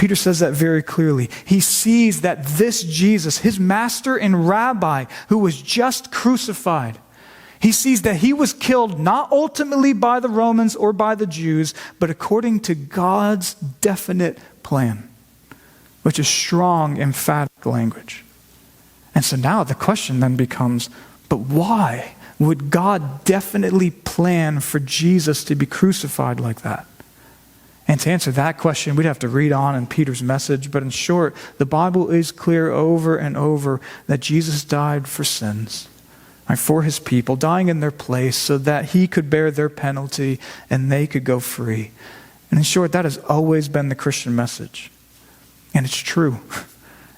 Peter says that very clearly. He sees that this Jesus, his master and rabbi who was just crucified, he sees that he was killed not ultimately by the Romans or by the Jews, but according to God's definite plan, which is strong, emphatic language. And so now the question then becomes, but why would God definitely plan for Jesus to be crucified like that? And to answer that question, we'd have to read on in Peter's message. But in short, the Bible is clear over and over that Jesus died for sins, right, for his people, dying in their place so that he could bear their penalty and they could go free. And in short, that has always been the Christian message. And it's true.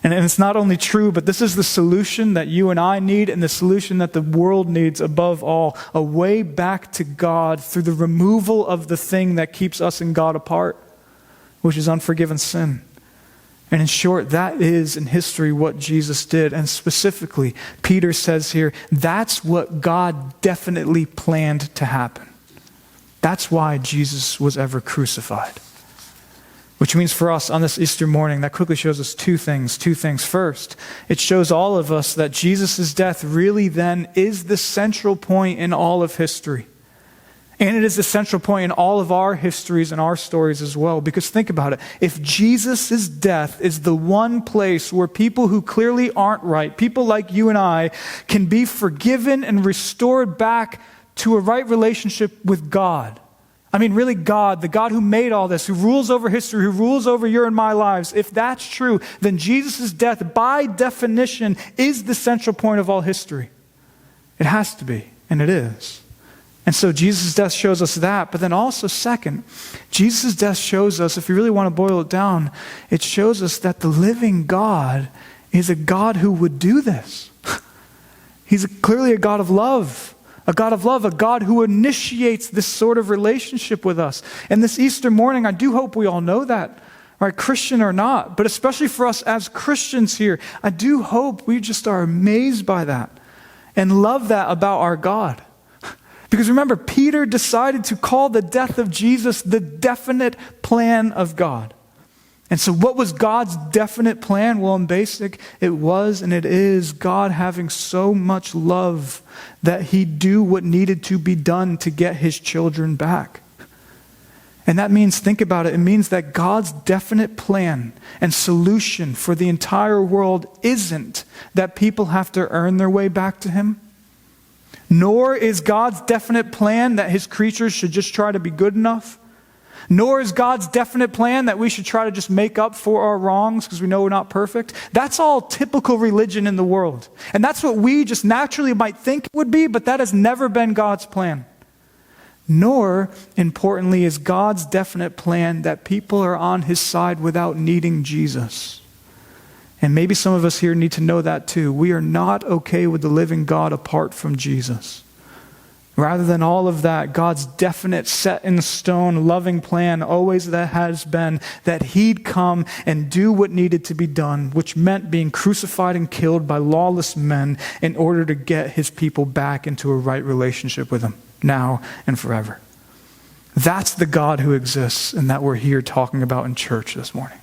And it's not only true, but this is the solution that you and I need and the solution that the world needs above all. A way back to God through the removal of the thing that keeps us and God apart, which is unforgiven sin. And in short, that is in history what Jesus did. And specifically, Peter says here, that's what God definitely planned to happen. That's why Jesus was ever crucified. Which means for us on this Easter morning, that quickly shows us two things. First, it shows all of us that Jesus' death really then is the central point in all of history. And it is the central point in all of our histories and our stories as well. Because think about it. If Jesus' death is the one place where people who clearly aren't right, people like you and I, can be forgiven and restored back to a right relationship with God. I mean, really God, the God who made all this, who rules over history, who rules over your and my lives. If that's true, then Jesus' death, by definition, is the central point of all history. It has to be, and it is. And so Jesus' death shows us that. But then also, second, Jesus' death shows us, if you really want to boil it down, it shows us that the living God is a God who would do this. He's clearly a God of love. A God of love, a God who initiates this sort of relationship with us. And this Easter morning, I do hope we all know that, right? Christian or not, but especially for us as Christians here, I do hope we just are amazed by that and love that about our God. Because remember, Peter decided to call the death of Jesus the definite plan of God. And so what was God's definite plan? Well, in basic, it was and it is God having so much love that he'd do what needed to be done to get his children back. And that means, think about it, it means that God's definite plan and solution for the entire world isn't that people have to earn their way back to him. Nor is God's definite plan that his creatures should just try to be good enough. Nor is God's definite plan that we should try to just make up for our wrongs because we know we're not perfect. That's all typical religion in the world. And that's what we just naturally might think it would be, but that has never been God's plan. Nor, importantly, is God's definite plan that people are on his side without needing Jesus. And maybe some of us here need to know that too. We are not okay with the living God apart from Jesus. Rather than all of that, God's definite, set in stone, loving plan always that has been that he'd come and do what needed to be done, which meant being crucified and killed by lawless men in order to get his people back into a right relationship with him now and forever. That's the God who exists and that we're here talking about in church this morning.